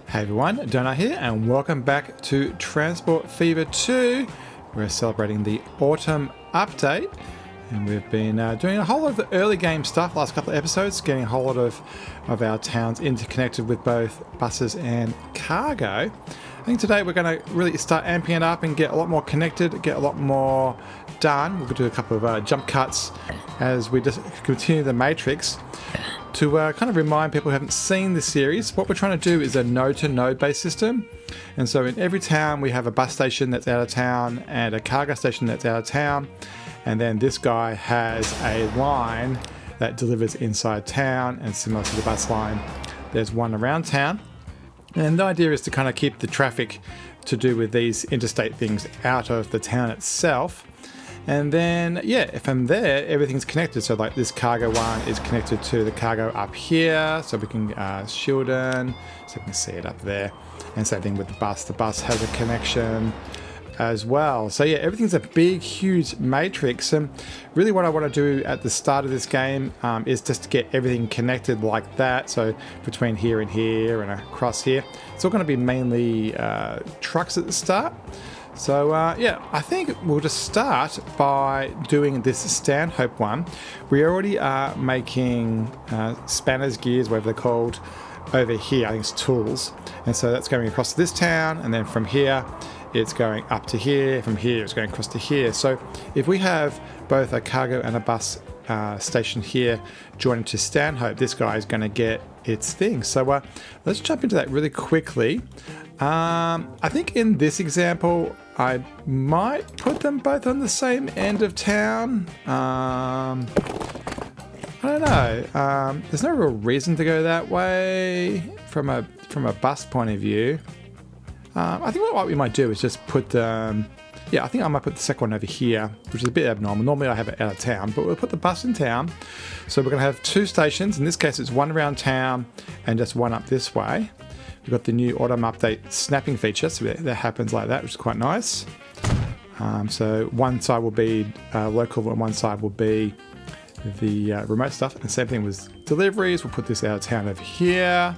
Hey everyone, Donut here and welcome back to Transport Fever 2. We're celebrating the autumn update and we've been doing a whole lot of the early game stuff last couple of episodes, getting a whole lot of our towns interconnected with both buses and cargo. I think today we're going to really start amping it up and get a lot more connected, get a lot more done. We're going to do a couple of jump cuts as we just continue the matrix. To kind of remind people who haven't seen the series, what we're trying to do is a node-to-node based system. And so in every town we have a bus station that's out of town and a cargo station that's out of town. And then this guy has a line that delivers inside town, and similar to the bus line, there's one around town. And the idea is to kind of keep the traffic to do with these interstate things out of the town itself. And then, yeah, from there, everything's connected. So like this cargo one is connected to the cargo up here. So we can shield in, so we can see it up there. And same thing with the bus. The bus has a connection as well. So yeah, everything's a big, huge matrix. And really what I want to do at the start of this game is just to get everything connected like that. So between here and across here. It's all going to be mainly trucks at the start. So yeah, I think we'll just start by doing this Stanhope one. We already are making spanners, gears, whatever they're called, over here. I think it's tools. And so that's going across to this town, and then from here it's going up to here, from here it's going across to here. So if we have both a cargo and a bus station here joining to Stanhope, this guy is going to get its thing. So let's jump into that really quickly. I think in this example, I might put them both on the same end of town. I don't know. There's no real reason to go that way from a bus point of view. I think what we might do is just put yeah, I think I might put the second one over here, which is a bit abnormal. Normally I have it out of town, but we'll put the bus in town. So we're going to have two stations. In this case, it's one around town and just one up this way. We've got the new autumn update snapping feature, so that happens like that, which is quite nice. So one side will be local and one side will be the remote stuff. And the same thing with deliveries. We'll put this out of town over here.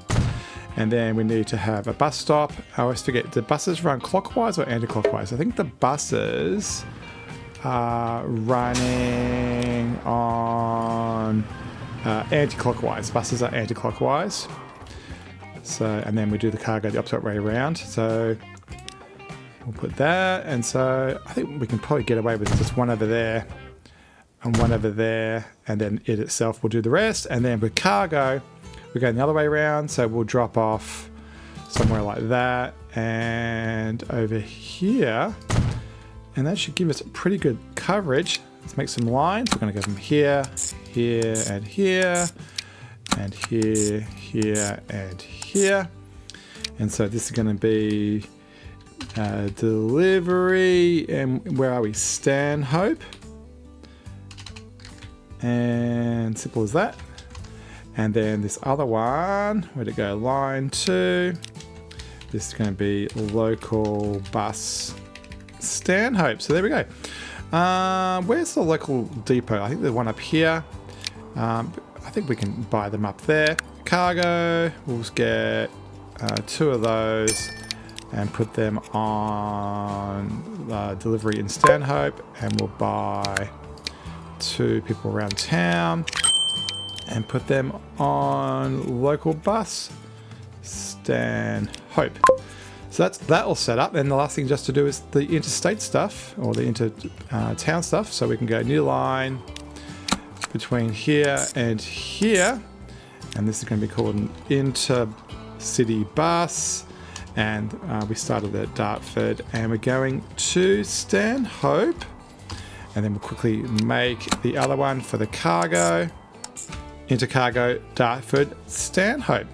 And then we need to have a bus stop. I always forget, do buses run clockwise or anti-clockwise? I think the buses are running on anti-clockwise. Buses are anti-clockwise. So, and then we do the cargo the opposite way around. So we'll put that. And so I think we can probably get away with just one over there and one over there. And then it itself will do the rest. And then with cargo, we're going the other way around, so we'll drop off somewhere like that and over here, and that should give us pretty good coverage. Let's make some lines. We're going to go from here, here, and here, and here, here, and here. And so this is going to be delivery, and where are we? Stanhope. And simple as that. And then this other one, where'd it go? Line 2. This is going to be local bus Stanhope. So there we go. Where's the local depot? I think there's one up here. I think we can buy them up there. Cargo, we'll get 2 of those and put them on delivery in Stanhope. And we'll buy 2 people around town and put them on local bus Stanhope. So that's that all set up. And the last thing just to do is the interstate stuff, or the inter-town stuff. So we can go new line between here and here. And this is going to be called an inter-city bus. And we started at Dartford and we're going to Stanhope. And then we'll quickly make the other one for the cargo. Intercargo, Dartford, Stanhope.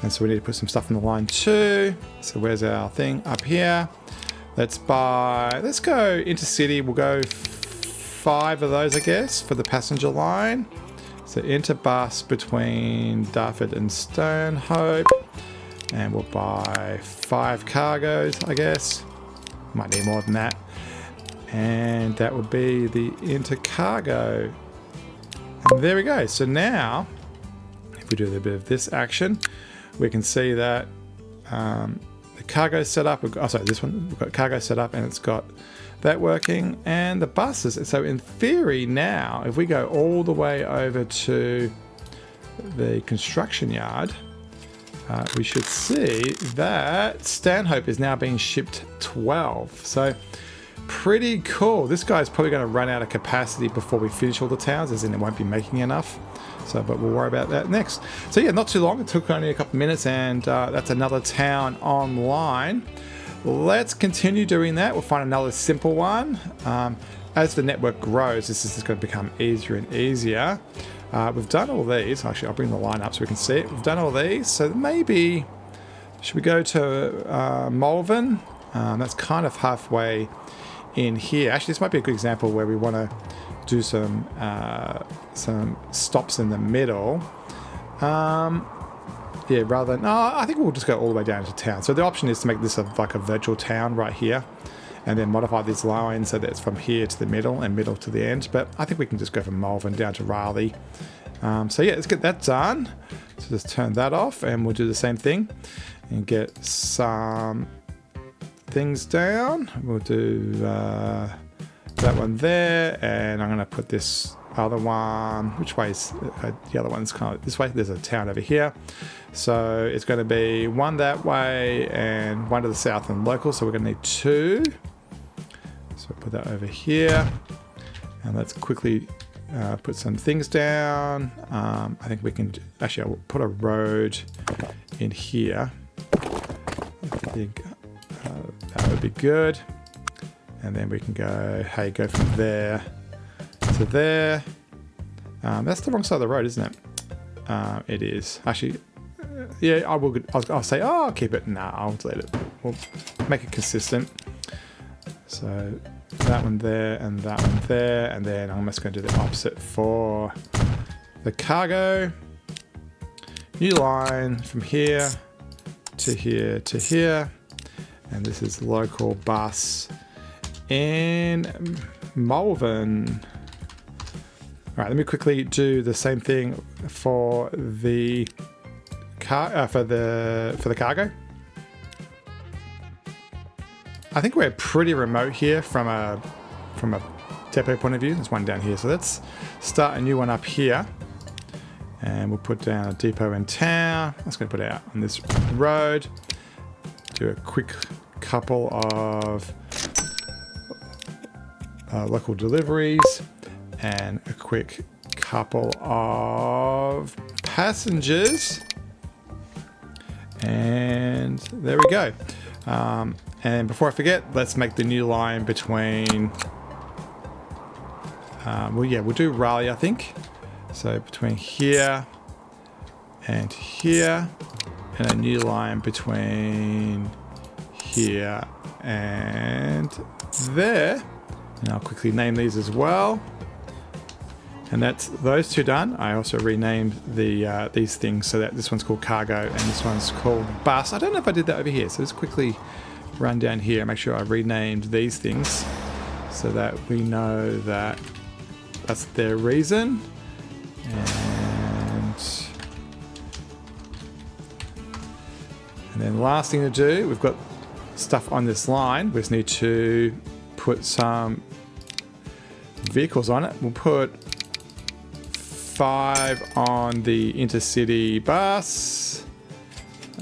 And so we need to put some stuff in the line too. So where's our thing? Up here. Let's go intercity. We'll go 5 of those, I guess, for the passenger line. So interbus between Dartford and Stanhope. And we'll buy 5 cargos, I guess. Might need more than that. And that would be the intercargo. And there we go. So now, if we do a little bit of this action, we can see that the cargo set up. Oh, sorry, this one. We've got cargo set up and it's got that working. And the buses. So in theory now, if we go all the way over to the construction yard, we should see that Stanhope is now being shipped 12. So pretty cool. This guy's probably going to run out of capacity before we finish all the towns, as in it won't be making enough. So, but we'll worry about that next. So yeah, not too long. It took only a couple of minutes, and that's another town online. Let's continue doing that. We'll find another simple one. As the network grows, this is just going to become easier and easier. We've done all these. Actually, I'll bring the line up so we can see it. We've done all these. So maybe, should we go to Malvern? That's kind of halfway in here. Actually, this might be a good example where we want to do some stops in the middle. Yeah, rather than... No, I think we'll just go all the way down to town. So the option is to make this like a virtual town right here, and then modify these lines so that it's from here to the middle and middle to the end. But I think we can just go from Malvern down to Raleigh. So yeah, let's get that done. So just turn that off, and we'll do the same thing and get some things down. We'll do that one there, and I'm going to put this other one. Which way is the other one's kind of this way? There's a town over here, so it's going to be one that way and one to the south and local. So we're going to need two. So put that over here, and let's quickly put some things down. I think we can actually. I'll put a road in here. I think that would be good. And then we can go, hey, go from there to there. That's the wrong side of the road, isn't it? It is. Actually, yeah, I'll say, oh, I'll keep it. Nah, I'll delete it. We'll make it consistent. So that one there and that one there. And then I'm just going to do the opposite for the cargo. New line from here to here to here. And this is local bus in Malvern. All right, let me quickly do the same thing for the for the cargo. I think we're pretty remote here from a depot point of view. There's one down here, so let's start a new one up here, and we'll put down a depot in town. I'm just going to put it out on this road. Do a quick couple of local deliveries and a quick couple of passengers, and there we go. And before I forget, let's make the new line between we'll do Raleigh, I think. So between here and here, and a new line between here and there. And I'll quickly name these as well. And that's those two done. I also renamed these things so that this one's called cargo and this one's called bus. I don't know if I did that over here, so let's quickly run down here and make sure I renamed these things so that we know that that's their reason. And then last thing to do, we've got stuff on this line. We just need to put some vehicles on it. We'll put 5 on the intercity bus,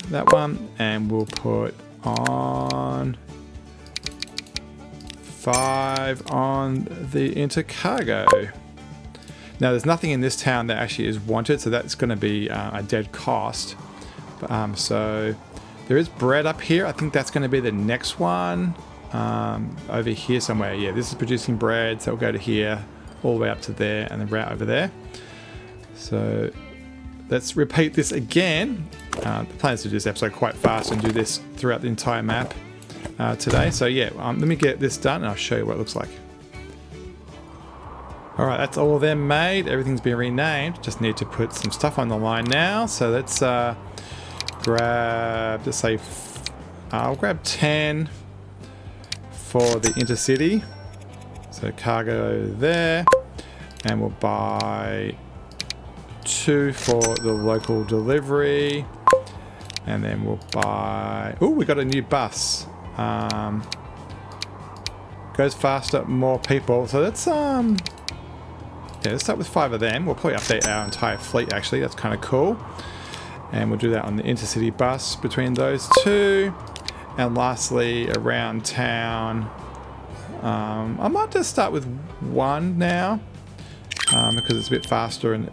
that one, and we'll put on 5 on the intercargo. Now there's nothing in this town that actually is wanted, so that's going to be a dead cost. So there is bread up here. I think that's going to be the next one. Over here somewhere. Yeah, this is producing bread, so we'll go to here, all the way up to there, and then route over there. So let's repeat this again. The plan is to do this episode quite fast and do this throughout the entire map today. So yeah, let me get this done and I'll show you what it looks like. All right, that's all of them made. Everything's been renamed. Just need to put some stuff on the line now. So let's grab, let's say, I'll grab 10 for the intercity. So cargo there, and we'll buy 2 for the local delivery, And then we'll buy... Oh, we got a new bus. Goes faster, more people. So let's yeah, let's start with 5 of them. We'll probably update our entire fleet actually. That's kind of cool. And we'll do that on the intercity bus between those two. And lastly, around town, I might just start with 1 now because it's a bit faster and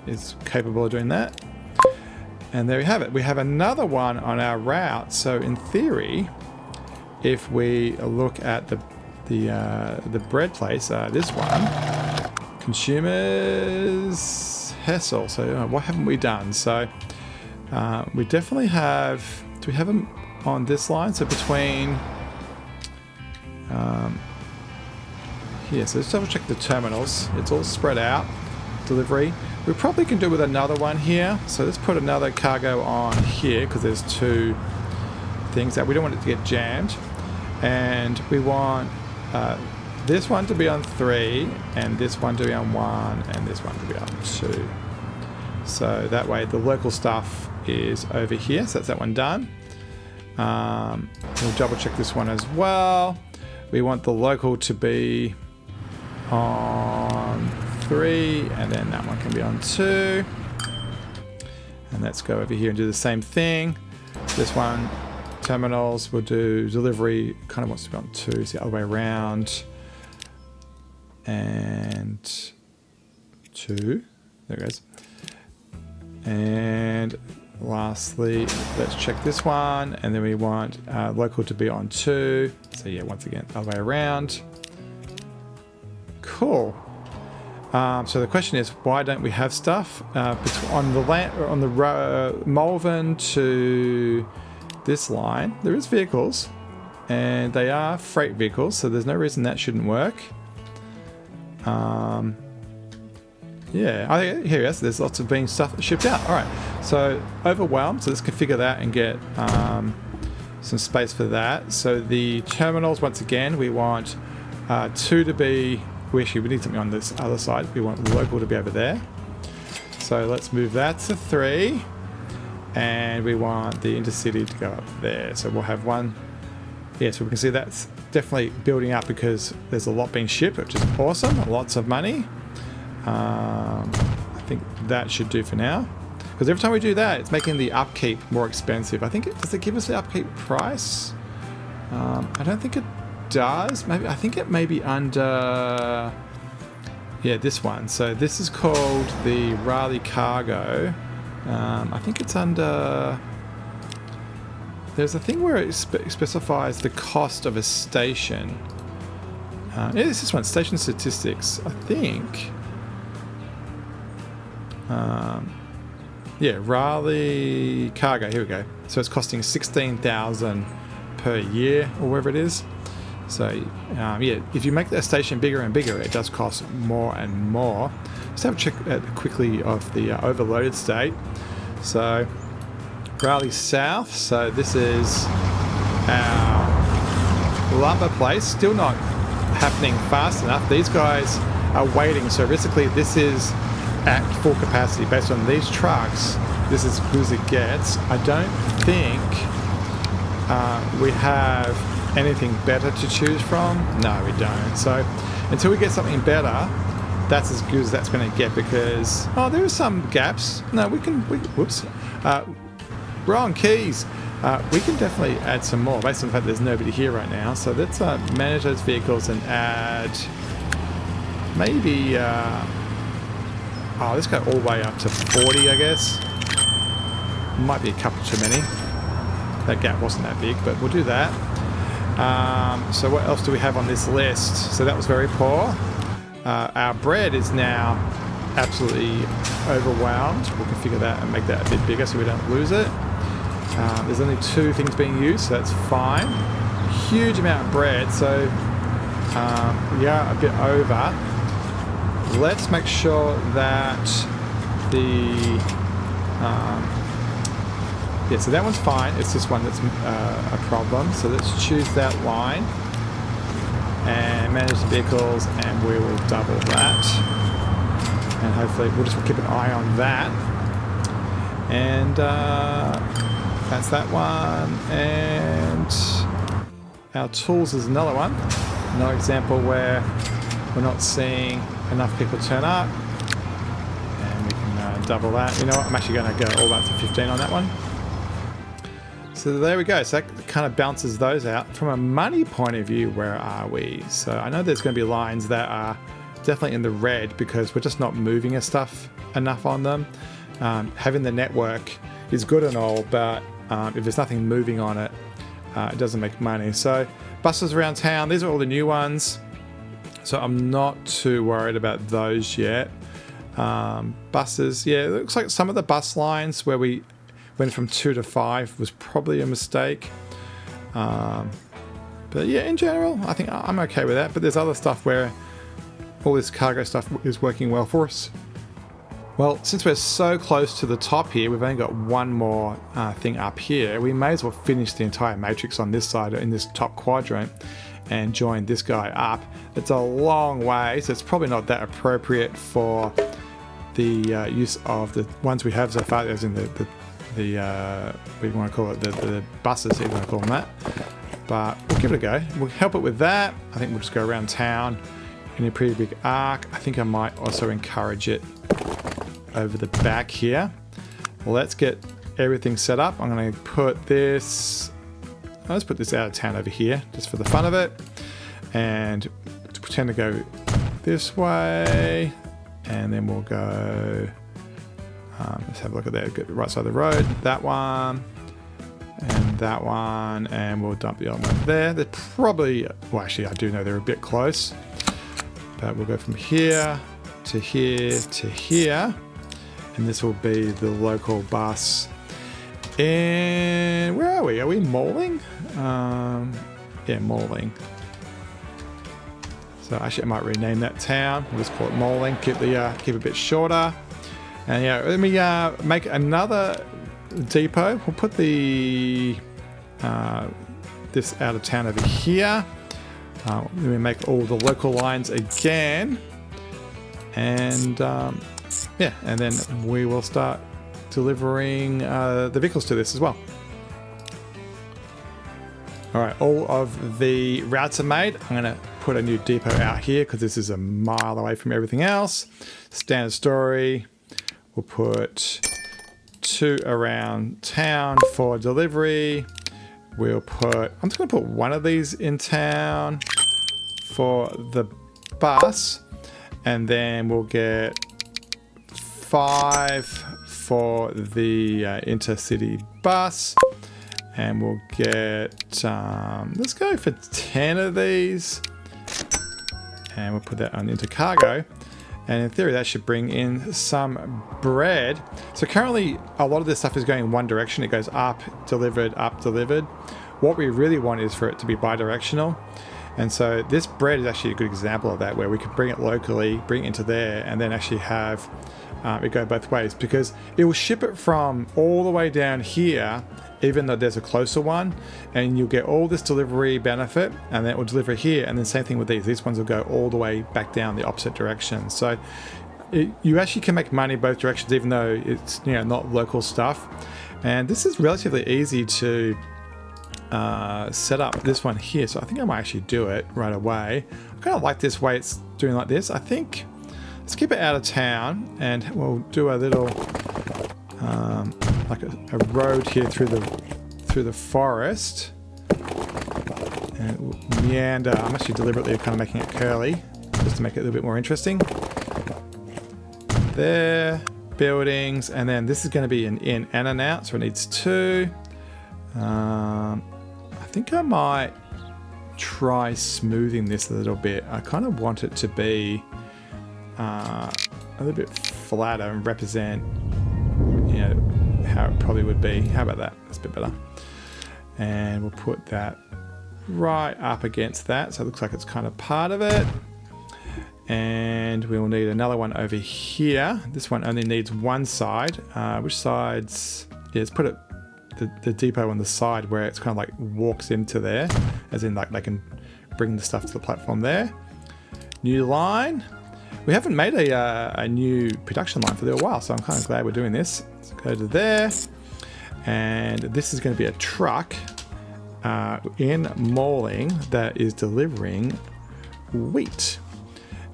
is capable of doing that. And there we have it. We have another one on our route. So in theory, if we look at the bread place, this one, consumers Hessel. So what haven't we done? So we definitely have. Do we have them on this line? So between here. So let's double check the terminals. It's all spread out. Delivery. We probably can do with another one here. So let's put another cargo on here because there's 2 things that we don't want it to get jammed. And we want this one to be on 3, and this one to be on 1, and this one to be on 2. So that way the local stuff is over here. So that's that one done. We'll double check this one as well. We want the local to be on 3, and then that one can be on 2. And let's go over here and do the same thing. This one, terminals, we'll do delivery, kind of wants to be on 2, it's the other way around. And 2, there it goes. And lastly, let's check this one, and then we want local to be on 2. So yeah, once again, other way around. Cool. So the question is, why don't we have stuff on the land, on the Malvern to this line? There is vehicles, and they are freight vehicles, so there's no reason that shouldn't work. Yeah, I think here it is. There's lots of being stuff shipped out. All right, so overwhelmed. So let's configure that and get some space for that. So the terminals, once again, we want 2 to be. We need something on this other side. We want local to be over there. So let's move that to 3. And we want the intercity to go up there. So we'll have 1. Yeah, so we can see that's definitely building up because there's a lot being shipped, which is awesome. Lots of money. I think that should do for now. Because every time we do that, it's making the upkeep more expensive. I think does it give us the upkeep price? I don't think it does. Maybe I think it may be under this one. So this is called the Raleigh Cargo. I think it's under. There's a thing where it specifies the cost of a station. Yeah, it's this one, station statistics. I think. Yeah, Raleigh Cargo. Here we go. So it's costing $16,000 per year, or wherever it is. So yeah, if you make that station bigger and bigger, it does cost more and more. Let's have a check quickly of the overloaded state. So Raleigh South. So this is our lumber place. Still not happening fast enough. These guys are waiting. So basically, this is at full capacity based on these trucks. This is as good as it gets. I don't think we have anything better to choose from. No, we don't. So until we get something better, that's as good as that's going to get, because there are some gaps. No, whoops, wrong keys. We can definitely add some more based on the fact there's nobody here right now. So let's manage those vehicles and add maybe let's go all the way up to 40, I guess. Might be a couple too many. That gap wasn't that big, but we'll do that. So what else do we have on this list? So that was very poor. Our bread is now absolutely overwhelmed. We'll configure that and make that a bit bigger so we don't lose it. There's only 2 things being used, so that's fine. Huge amount of bread, so we are a bit over. Let's make sure that so that one's fine. It's this one that's a problem. So let's choose that line and manage the vehicles, and we will double that. And hopefully we'll just keep an eye on that. And That's that one. And our tools is another one. Another example where we're not seeing enough people turn up. And we can double that. You know what? I'm actually going to go all the way up to 15 on that one. So there we go. So that kind of balances those out. From a money point of view, where are we? So I know there's going to be lines that are definitely in the red because we're just not moving stuff enough on them. Having the network is good and all, but if there's nothing moving on it, it doesn't make money. So buses around town, these are all the new ones. So I'm not too worried about those yet. Buses, yeah, it looks like some of the bus lines where we went from 2 to 5 was probably a mistake. But yeah, in general, I think I'm okay with that. But there's other stuff where all this cargo stuff is working well for us. Well, since we're so close to the top here, we've only got one more thing up here. We may as well finish the entire matrix on this side in this top quadrant and join this guy up. It's a long way, so it's probably not that appropriate for the use of the ones we have so far, as in the what do you want to call it, the buses, if you want to call them that. But we'll give it a go. We'll help it with that. I think we'll just go around town in a pretty big arc. I think I might also encourage it over the back here. Let's get everything set up. I'm going to put this, let's put this out of town over here just for the fun of it, and to pretend to go this way, and then we'll go, let's have a look at that, get the right side of the road, that one and that one, and we'll dump the other one there. They're probably, well actually I do know they're a bit close, but we'll go from here to here to here, and this will be the local bus. And where are we? Are we Mulling? Yeah, Mulling. So actually I might rename that town. We'll just call it Mulling. Keep it a bit shorter. And yeah, let me make another depot. We'll put the this out of town over here. Let me make all the local lines again. And yeah, and then we will start delivering the vehicles to this as well. Alright, all of the routes are made. I'm going to put a new depot out here because this is a mile away from everything else. Standard story. We'll put 2 around town for delivery. We'll put, I'm just going to put one of these in town for the bus. And then we'll get 5 for the intercity bus. And we'll get, let's go for 10 of these. And we'll put that on intercargo. And in theory, that should bring in some bread. So currently, a lot of this stuff is going in one direction. It goes up, delivered, up, delivered. What we really want is for it to be bi-directional. And so this bread is actually a good example of that, where we could bring it locally, bring it into there, and then actually have it go both ways. Because it will ship it from all the way down here, even though there's a closer one, and you'll get all this delivery benefit, and then it will deliver here, and then same thing with these. These ones will go all the way back down the opposite direction. So you actually can make money both directions, even though it's, you know, not local stuff. And this is relatively easy to set up, this one here. So I think I might actually do it right away. I kind of like this way it's doing like this. I think let's keep it out of town, and we'll do a little like a road here through the forest, and we'll meander. I'm actually deliberately kind of making it curly just to make it a little bit more interesting. There, buildings, and then this is going to be an in and an out, so it needs 2. I think I might try smoothing this a little bit. I kind of want it to be a little bit flatter and represent, you know, how it probably would be. How about that? That's a bit better. And we'll put that right up against that, so it looks like it's kind of part of it. And we will need another one over here. This one only needs one side. Which sides? Yeah, let's put it the depot on the side where it's kind of like walks into there, as in like they can bring the stuff to the platform there. New line. We haven't made a new production line for a little while, so I'm kind of glad we're doing this. Let's go to there. And this is going to be a truck in Mulling that is delivering wheat.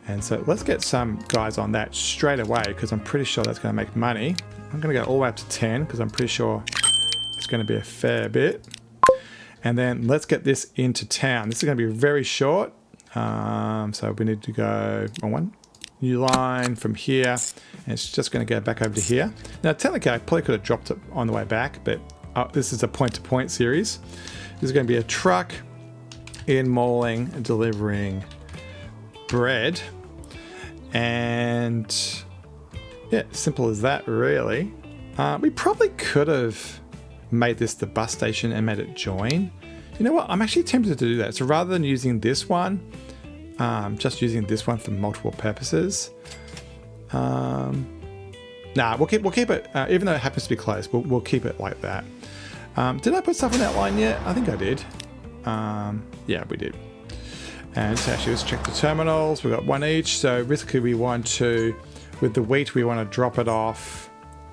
And so let's get some guys on that straight away, because I'm pretty sure that's going to make money. I'm going to go all the way up to 10 because I'm pretty sure it's going to be a fair bit. And then let's get this into town. This is going to be very short. So we need to go on one new line from here, and it's just going to go back over to here. Now, technically, I probably could have dropped it on the way back, but this is a point-to-point series. This is going to be a truck in Mulling delivering bread, and yeah, simple as that, really. We probably could have made this the bus station and made it join. You know what? I'm actually tempted to do that. So rather than using this one, just using this one for multiple purposes. Nah, we'll keep it. Even though it happens to be close, we'll keep it like that. Did I put stuff on that line yet? I think I did. Yeah, we did. And so actually, let's check the terminals. We've got one each. So basically, we want to, with the wheat, we want to drop it off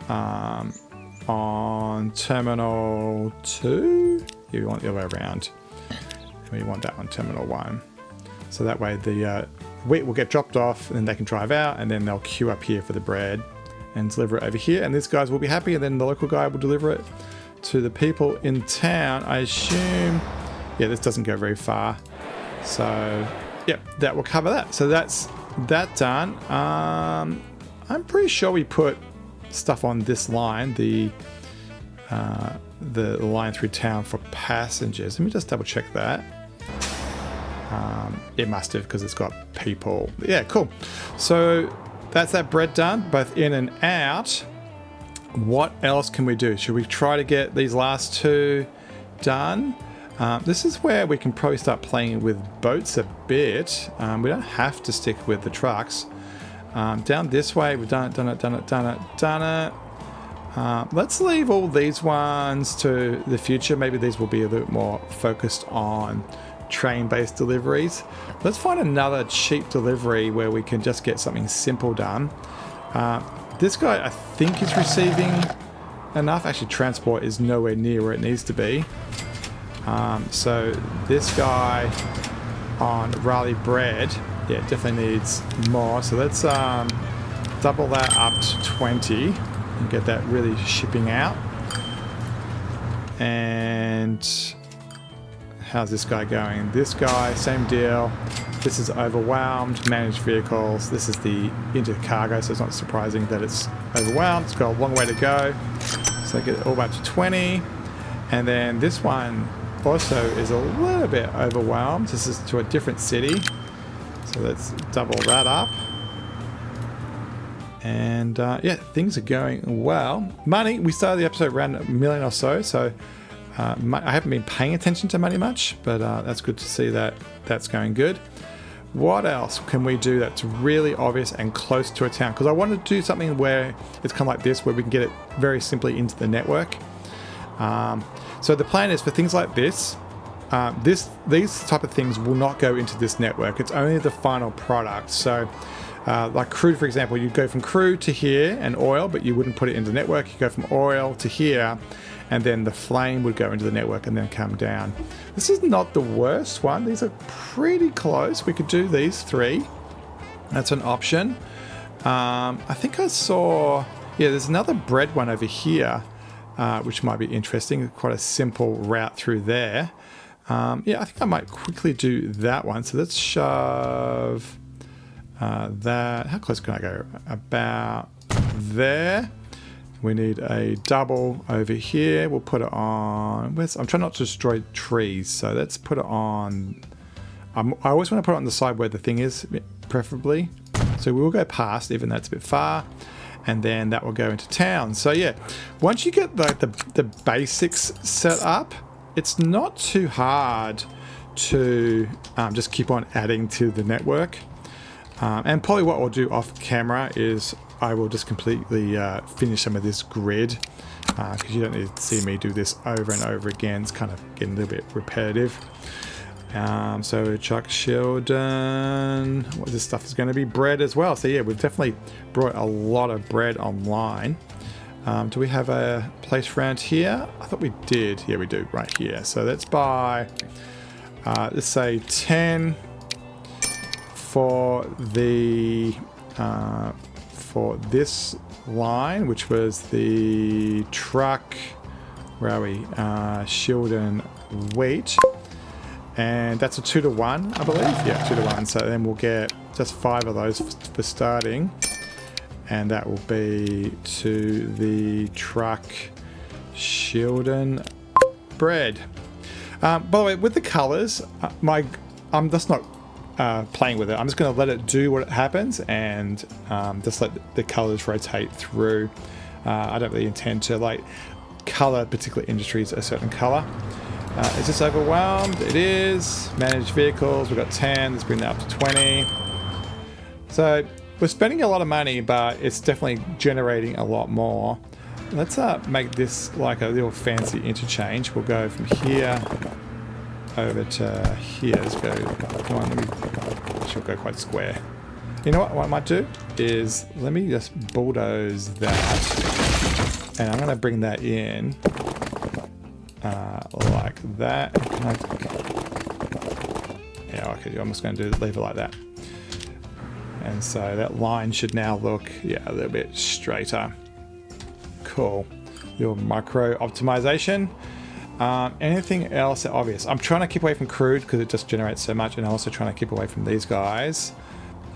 on terminal 2. Yeah, we want the other way around. And we want that on terminal 1. So that way the wheat will get dropped off, and then they can drive out, and then they'll queue up here for the bread and deliver it over here. And these guys will be happy, and then the local guy will deliver it to the people in town. I assume, yeah, this doesn't go very far. So, yeah, that will cover that. So that's that done. I'm pretty sure we put stuff on this line, the line through town for passengers. Let me just double check that. It must have, because it's got people. Yeah, cool. So that's that bread done, both in and out. What else can we do? Should we try to get these last two done? This is where we can probably start playing with boats a bit. We don't have to stick with the trucks. Down this way, we've done it. Let's leave all these ones to the future. Maybe these will be a little more focused on train-based deliveries. Let's find another cheap delivery where we can just get something simple done. This guy, I think, is receiving enough. Actually, transport is nowhere near where it needs to be. So this guy on Raleigh bread, yeah, definitely needs more. So let's double that up to 20 and get that really shipping out. And how's this guy going? This guy, same deal. This is overwhelmed, managed vehicles. This is the intercargo, so it's not surprising that it's overwhelmed. It's got a long way to go. So get it all back to 20. And then this one also is a little bit overwhelmed. This is to a different city. So let's double that up. And yeah, things are going well. Money, we started the episode around $1 million or so. So I haven't been paying attention to money much, but that's good to see that that's going good. What else can we do that's really obvious and close to a town? Because I want to do something where it's kind of like this, where we can get it very simply into the network. So the plan is for things like this, these type of things will not go into this network. It's only the final product. So like crude, for example, you'd go from crude to here and oil, but you wouldn't put it into the network. You go from oil to here, and then the flame would go into the network and then come down. This is not the worst one. These are pretty close. We could do these 3. That's an option. I think I saw, yeah, there's another bread one over here, which might be interesting. Quite a simple route through there. Yeah, I think I might quickly do that one. So let's shove that. How close can I go? About there. We need a double over here. We'll put it on. I'm trying not to destroy trees, so let's put it on. I always want to put it on the side where the thing is, preferably. So we will go past, even though it's a bit far, and then that will go into town. So yeah, once you get like the basics set up, it's not too hard to just keep on adding to the network. And probably what we'll do off camera is I will just completely finish some of this grid, because you don't need to see me do this over and over again. It's kind of getting a little bit repetitive. So Chuck Sheldon, what this stuff is going to be bread as well. So yeah, we've definitely brought a lot of bread online. Do we have a place around here? I thought we did. Yeah, we do, right here. So let's buy, let's say 10 for the for this line, which was the truck. Where are we? Shildon wheat, and that's a 2-to-1, I believe. Yeah, 2-to-1. So then we'll get just 5 of those for starting, and that will be to the truck Shildon bread. By the way, with the colours, I'm just not playing with it. I'm just going to let it do what happens, and just let the colours rotate through. I don't really intend to like colour particular industries a certain colour. Is this overwhelmed? It is. Manage vehicles, we've got 10. Let's bring that up to 20. So we're spending a lot of money, but it's definitely generating a lot more. Let's make this like a little fancy interchange. We'll go from here over to here. Let's go. Come on, she'll go quite square. You know what I might do is let me just bulldoze that, and I'm going to bring that in like that. Yeah, okay. I'm just going to leave it like that, and so that line should now look a little bit straighter. Cool. Your micro optimization. Anything else obvious? I'm trying to keep away from crude because it just generates so much, and I'm also trying to keep away from these guys.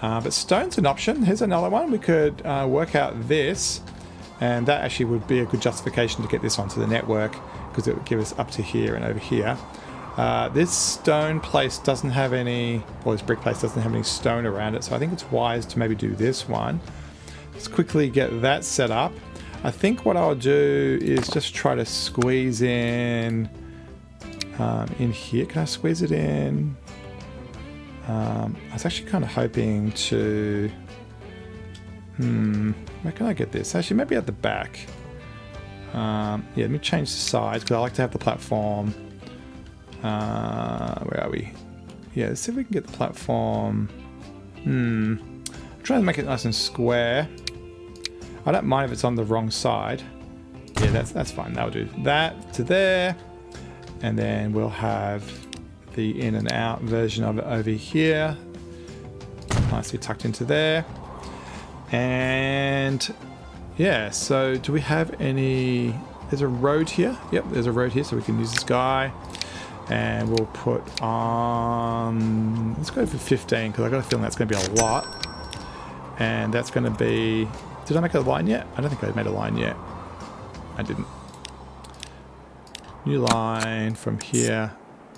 But stone's an option. Here's another one. We could work out this, and that actually would be a good justification to get this onto the network because it would give us up to here and over here. This stone place doesn't have any, or this brick place doesn't have any stone around it, so I think it's wise to maybe do this one. Let's quickly get that set up. I think what I'll do is just try to squeeze in here. Can I squeeze it in? I was actually kind of hoping to... where can I get this? Actually, maybe at the back. Yeah, let me change the size because I like to have the platform. Where are we? Yeah, let's see if we can get the platform. I'm trying to make it nice and square. I don't mind if it's on the wrong side. Yeah, that's fine. That'll do. That to there. And then we'll have the in and out version of it over here. Nicely tucked into there. And yeah, so do we have any... There's a road here. Yep, there's a road here, so we can use this guy. And we'll put on... Let's go for 15, because I've got a feeling that's going to be a lot. And that's going to be... Did I make a line yet? I don't think I made a line yet. I didn't. New line from here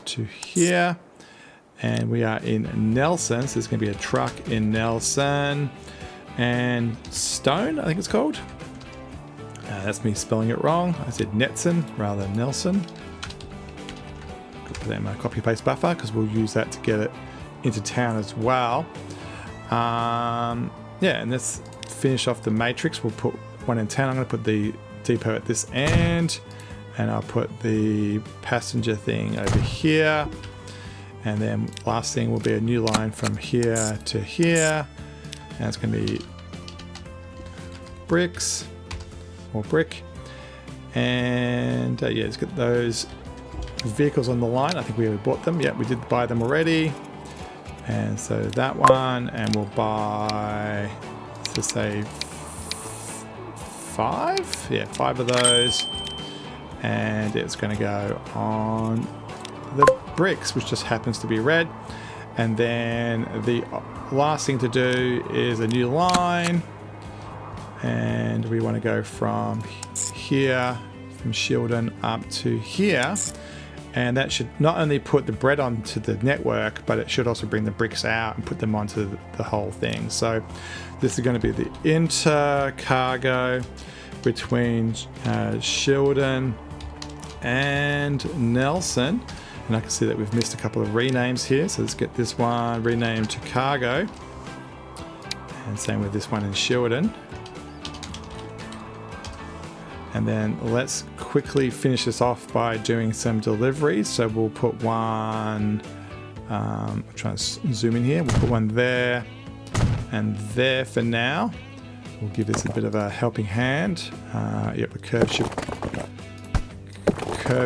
to here. And we are in Nelson. So there's going to be a truck in Nelson. And Stone, I think it's called. That's me spelling it wrong. I said Netson rather than Nelson. Put that in my copy paste buffer because we'll use that to get it into town as well. Yeah, and let's finish off the matrix. We'll put one in town. I'm going to put the depot at this end, and I'll put the passenger thing over here, and then last thing will be a new line from here to here, and it's going to be bricks or brick. And yeah, let's get those vehicles on the line. I think we already bought them. Yeah, we did buy them already. And so that one, and we'll buy, let's say 5? Yeah, 5 of those. And it's going to go on the bricks, which just happens to be red. And then the last thing to do is a new line. And we want to go from here, from Shildon up to here. And that should not only put the bread onto the network, but it should also bring the bricks out and put them onto the whole thing. So this is going to be the intercargo between Shildon and Nelson. And I can see that we've missed a couple of renames here. So let's get this one renamed to cargo. And same with this one in Shildon. And then let's quickly finish this off by doing some deliveries. So we'll put one, I'm trying to zoom in here. We'll put one there and there for now. we'll give this a bit of a helping hand. Yep, the curve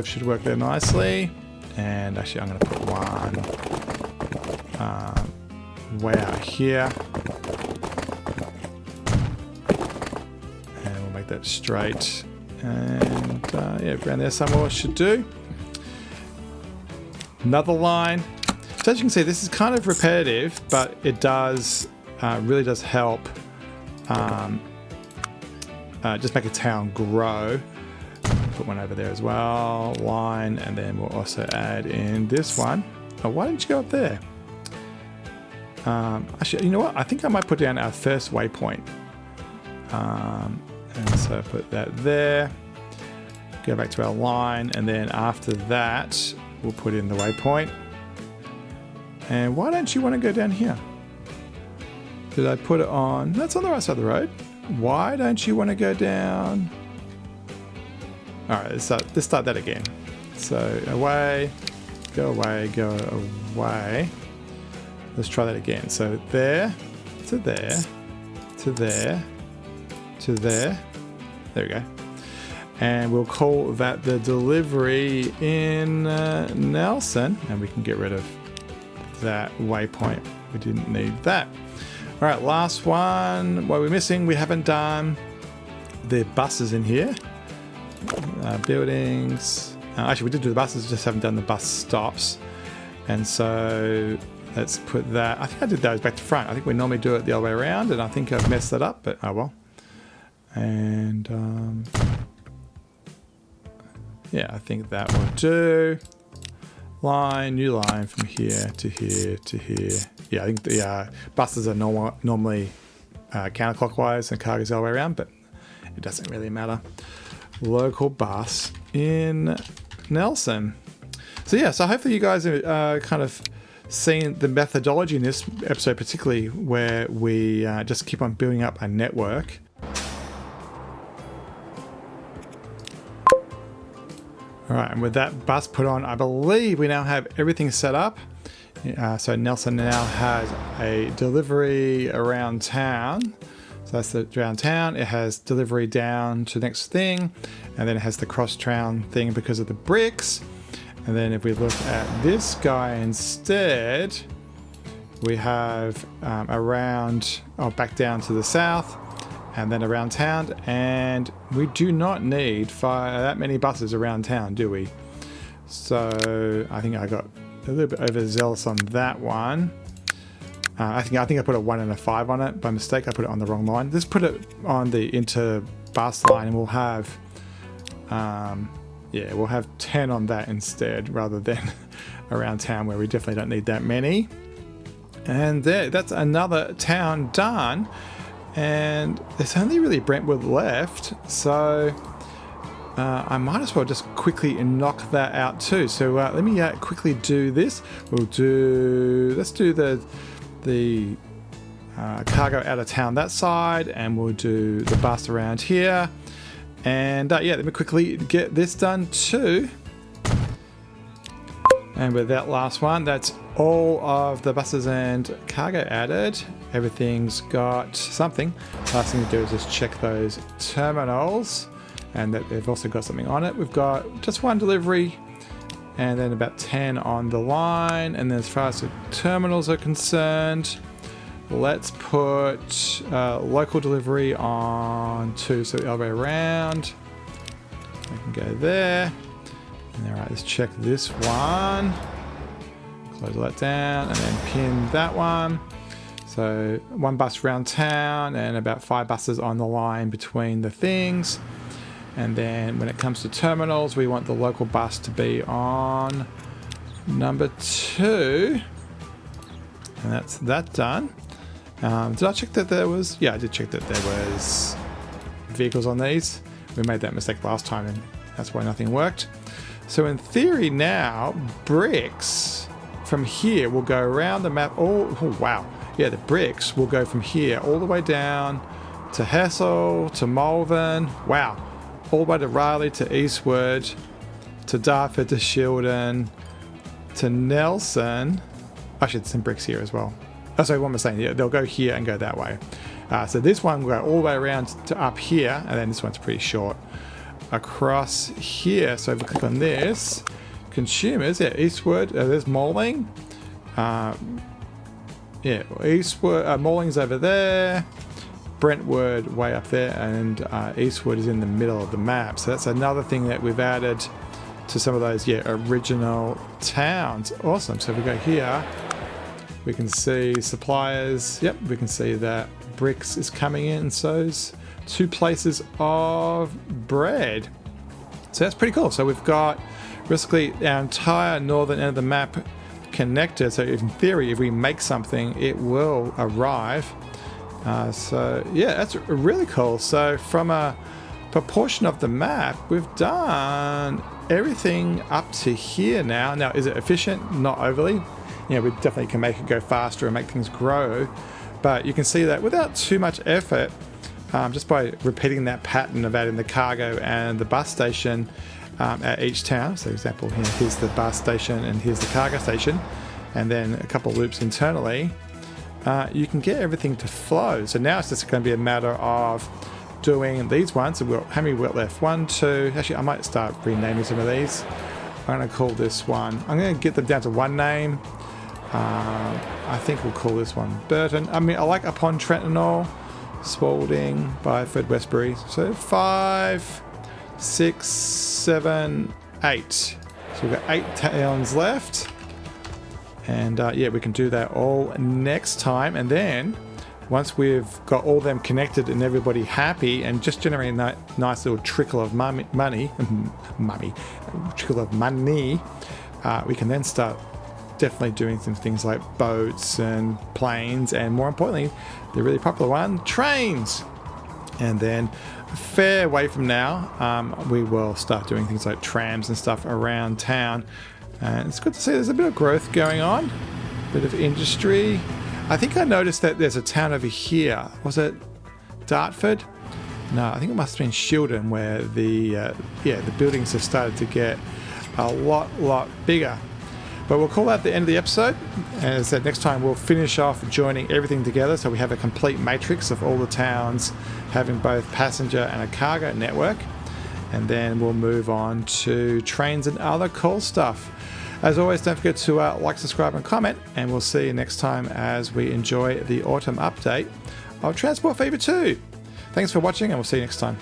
should work there nicely. And actually, I'm going to put one way out here. And we'll make that straight. And yeah, around there somewhere should do. Another line. So as you can see, this is kind of repetitive, but it does really does help just make a town grow. Put one over there as well, line, and then we'll also add in this one. Oh, why didn't you go up there? Actually, you know what? I think I might put down our first waypoint. And so put that there. Go back to our line, and then after that, we'll put in the waypoint. And why don't you want to go down here? Did I put it on? That's on the right side of the road. Why don't you want to go down? All right, let's start that again. So away, go away, go away. Let's try that again. So there, to there, to there, to there. There we go. And we'll call that the delivery in Nelson, and we can get rid of that waypoint. We didn't need that. All right, last one. What we're missing, we haven't done the buses in here. Buildings. Actually, we did do the buses, just haven't done the bus stops. And so let's put that. I think I did those back to front. I think we normally do it the other way around, and I think I've messed that up, but oh well. And yeah, I think that will do. Line, new line from here to here to here. Yeah, I think the buses are normally counterclockwise and cargo's the other way around, but it doesn't really matter. Local bus in Nelson. So yeah, so hopefully you guys have kind of seen the methodology in this episode, particularly where we just keep on building up a network. All right, and with that bus put on, I believe we now have everything set up. So Nelson now has a delivery around town. So that's the around town. It has delivery down to the next thing, and then it has the cross-town thing because of the bricks. And then if we look at this guy instead, we have around, back down to the south, and then around town. And we do not need that many buses around town, do we? So I think I got a little bit overzealous on that one. I think I put a 1 and a 5 on it by mistake. I put it on the wrong line. Let's put it on the inter-bus line, and we'll have, we'll have 10 on that instead, rather than around town where we definitely don't need that many. And that's another town done. And there's only really Brentwood left, so I might as well just quickly knock that out too. So let me quickly do this. Let's do the cargo out of town that side, and we'll do the bus around here. And let me quickly get this done too. And with that last one, that's all of the buses and cargo added. Everything's got something. Last thing to do is just check those terminals, and that they've also got something on it. We've got just one delivery, and then about 10 on the line. And then as far as the terminals are concerned, let's put local delivery on 2, so the other way around. I can go there. And all right, let's check this one. Close that down, and then pin that one. So 1 bus around town, and about 5 buses on the line between the things. And then when it comes to terminals, we want the local bus to be on number 2. And that's that done. Did I check that there was... Yeah, I did check that there was vehicles on these. We made that mistake last time, and that's why nothing worked. So in theory now, bricks from here will go around the map. Oh wow. Yeah, the bricks will go from here all the way down to Hessel, to Malvern. Wow. All the way to Riley, to Eastwood, to Dartford, to Shildon, to Nelson. Actually, there's some bricks here as well. Oh, sorry, what am I saying? Yeah, they'll go here and go that way. So this one will go all the way around to up here, and then this one's pretty short across here. So if we click on this, consumers, yeah, eastward, there's Mulling. Yeah, eastward, Mulling's over there, Brentwood way up there, and Eastwood is in the middle of the map. So that's another thing that we've added to some of those, yeah, original towns. Awesome. So if we go here, we can see suppliers. Yep, we can see that bricks is coming in. So's 2 places of bread. So that's pretty cool. So we've got basically our entire northern end of the map connected. So in theory, if we make something, it will arrive. So yeah, that's really cool. So from a proportion of the map, we've done everything up to here now. Now, is it efficient? Not overly. You know, we definitely can make it go faster and make things grow. But you can see that without too much effort, just by repeating that pattern of adding the cargo and the bus station at each town. So, for example, here's the bus station and here's the cargo station, and then a couple of loops internally. You can get everything to flow. So now it's just going to be a matter of doing these ones. So how many we've got left? 1, 2. Actually, I might start renaming some of these. I'm going to call this one. I'm going to get them down to one name. I think we'll call this one Burton. I mean, I like Upon Trentonal, Spalding, Byford, Westbury. So 5, 6, 7, 8. So we've got 8 towns left. And yeah, we can do that all next time. And then once we've got all them connected and everybody happy and just generating that nice little trickle of money, we can then start definitely doing some things like boats and planes, and more importantly, the really popular one, trains. And then a fair way from now, we will start doing things like trams and stuff around town. And it's good to see there's a bit of growth going on, a bit of industry. I think I noticed that there's a town over here. Was it Dartford? No, I think it must have been Shildon, where the buildings have started to get a lot bigger. But we'll call that the end of the episode. As I said, next time we'll finish off joining everything together so we have a complete matrix of all the towns having both passenger and a cargo network. And then we'll move on to trains and other cool stuff. As always, don't forget to like, subscribe, and comment. And we'll see you next time as we enjoy the autumn update of Transport Fever 2. Thanks for watching, and we'll see you next time.